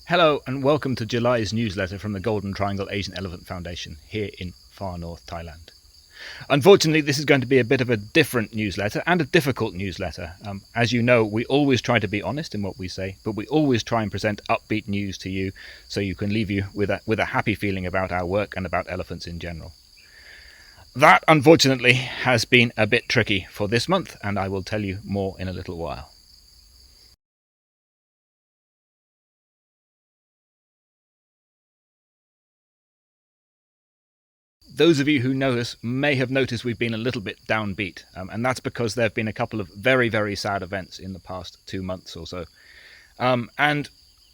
Hello and welcome to July's newsletter from the Golden Triangle Asian Elephant Foundation here in far north Thailand. Unfortunately, this is going to be a bit of a different newsletter and a difficult newsletter. As you know, we always try to be honest in what we say, but we always try and present upbeat news to you so you can leave you with a happy feeling about our work and about elephants in general. That, unfortunately, has been a bit tricky for this month, and I will tell you more in a little while. Those of you who know us may have noticed we've been a little bit downbeat, and that's because there have been a couple of very, very sad events in the past 2 months or so. And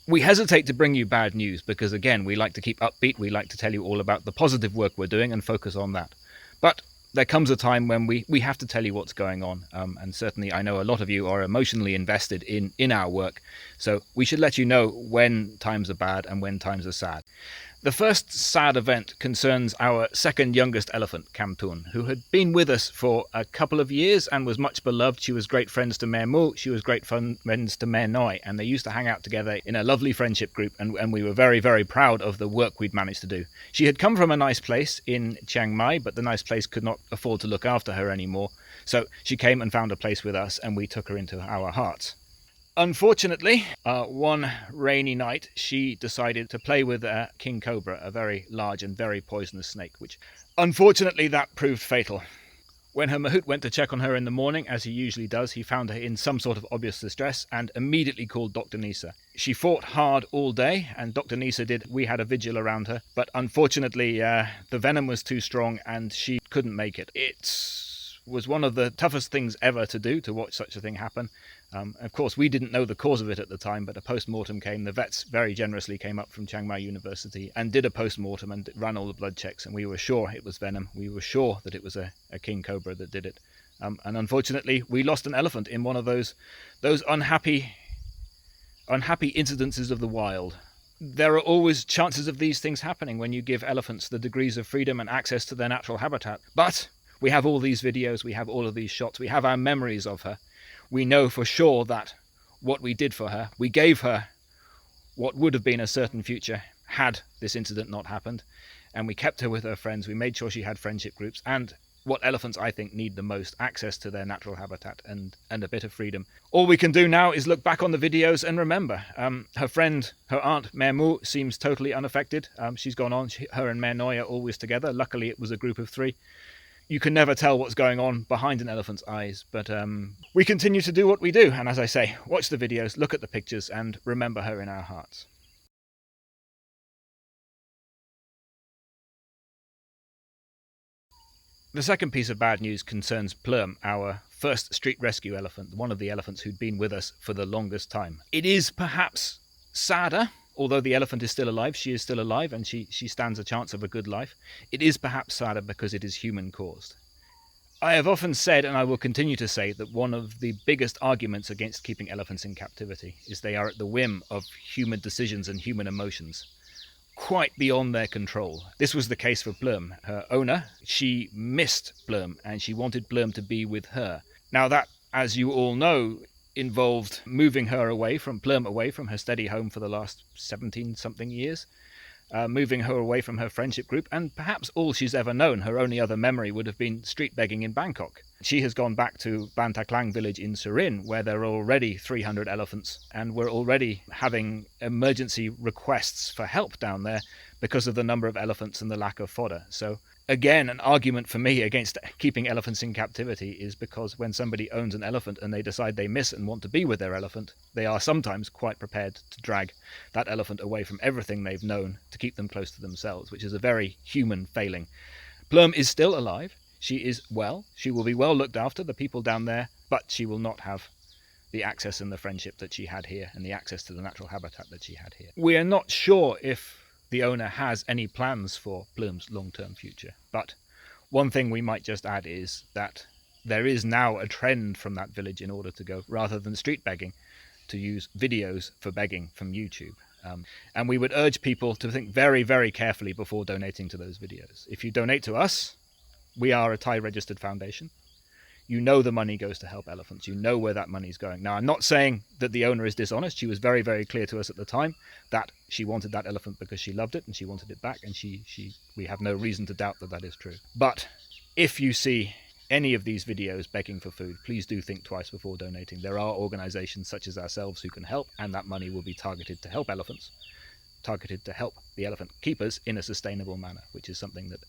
we hesitate to bring you bad news because, again, we like to keep upbeat. We like to tell you all about the positive work we're doing and focus on that. But there comes a time when we have to tell you what's going on. And certainly I know a lot of you are emotionally invested in our work. So we should let you know when times are bad and when times are sad. The first sad event concerns our second youngest elephant, Kamtul, who had been with us for a couple of years and was much beloved. She was great friends to Mare Mu, she was great friends to Mare Noi, and they used to hang out together in a lovely friendship group, and we were very, very proud of the work we'd managed to do. She had come from a nice place in Chiang Mai, but the nice place could not afford to look after her anymore, so she came and found a place with us, and we took her into our hearts. Unfortunately, one rainy night, she decided to play with a king cobra, a very large and very poisonous snake, which unfortunately that proved fatal. When her mahout went to check on her in the morning, as he usually does, he found her in some sort of obvious distress and immediately called Dr. Nisa. She fought hard all day, and Dr. Nisa we had a vigil around her, but unfortunately the venom was too strong and she couldn't make it. It was one of the toughest things ever to do, to watch such a thing happen. Of course, we didn't know the cause of it at the time, but a post-mortem came. The vets very generously came up from Chiang Mai University and did a post-mortem and ran all the blood checks, and we were sure it was venom. We were sure that it was a king cobra that did it. And unfortunately, we lost an elephant in one of those unhappy incidences of the wild. There are always chances of these things happening when you give elephants the degrees of freedom and access to their natural habitat. But we have all these videos, we have all of these shots, we have our memories of her. We know for sure that what we did for her, we gave her what would have been a certain future had this incident not happened, and we kept her with her friends. We made sure she had friendship groups and what elephants I think need the most, access to their natural habitat and a bit of freedom. All we can do now is look back on the videos and remember. Her friend, her aunt Mare Mu, seems totally unaffected. She's gone on. Her and Mare Noi are always together. Luckily it was a group of 3. You can never tell what's going on behind an elephant's eyes, but we continue to do what we do, and as I say, watch the videos, look at the pictures, and remember her in our hearts. The second piece of bad news concerns Pleum, our first street rescue elephant, one of the elephants who'd been with us for the longest time. It is perhaps sadder. Although the elephant is still alive, she is still alive, and she stands a chance of a good life. It is perhaps sadder because it is human-caused. I have often said, and I will continue to say, that one of the biggest arguments against keeping elephants in captivity is they are at the whim of human decisions and human emotions, quite beyond their control. This was the case for Pleum. Her owner, she missed Pleum, and she wanted Pleum to be with her. Now that, as you all know, involved moving her away from her steady home for the last 17-something years, moving her away from her friendship group, and perhaps all she's ever known. Her only other memory would have been street begging in Bangkok. She has gone back to Ban Ta Klang village in Surin, where there are already 300 elephants, and we're already having emergency requests for help down there because of the number of elephants and the lack of fodder. So again, an argument for me against keeping elephants in captivity is because when somebody owns an elephant and they decide they miss and want to be with their elephant, they are sometimes quite prepared to drag that elephant away from everything they've known to keep them close to themselves, which is a very human failing. Pleum is still alive. She is well. She will be well looked after, the people down there, but she will not have the access and the friendship that she had here and the access to the natural habitat that she had here. We are not sure if the owner has any plans for Pleum's long-term future. But one thing we might just add is that there is now a trend from that village in order to go, rather than street begging, to use videos for begging from YouTube. And we would urge people to think very, very carefully before donating to those videos. If you donate to us, we are a Thai registered foundation. You know the money goes to help elephants. You know where that money's going. Now, I'm not saying that the owner is dishonest. She was very, very clear to us at the time that she wanted that elephant because she loved it and she wanted it back, and we have no reason to doubt that that is true. But if you see any of these videos begging for food, please do think twice before donating. There are organizations such as ourselves who can help, and that money will be targeted to help elephants, targeted to help the elephant keepers in a sustainable manner, which is something that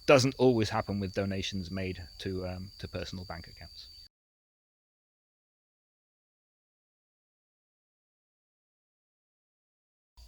doesn't always happen with donations made to personal bank accounts.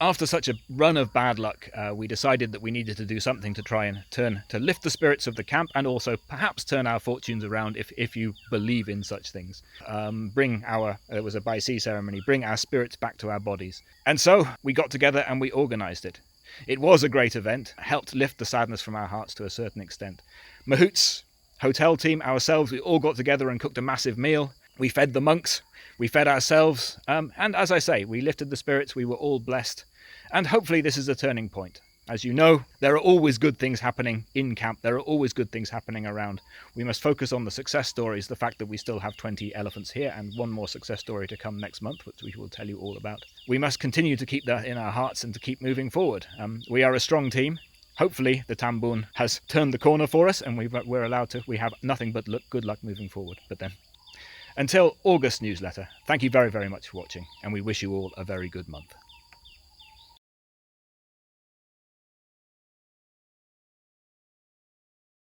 After such a run of bad luck, we decided that we needed to do something to try and lift the spirits of the camp, and also perhaps turn our fortunes around if you believe in such things. It was a Bai-Si ceremony, bring our spirits back to our bodies. And so we got together and we organized it. It was a great event, helped lift the sadness from our hearts to a certain extent. Mahout's hotel team, ourselves, we all got together and cooked a massive meal. We fed the monks, we fed ourselves, and as I say, we lifted the spirits, we were all blessed. And hopefully this is a turning point. As you know, there are always good things happening in camp. There are always good things happening around. We must focus on the success stories, the fact that we still have 20 elephants here and one more success story to come next month, which we will tell you all about. We must continue to keep that in our hearts and to keep moving forward. We are a strong team. Hopefully the Tambun has turned the corner for us and we have nothing but good luck moving forward. But then, until August newsletter, thank you very, very much for watching, and we wish you all a very good month.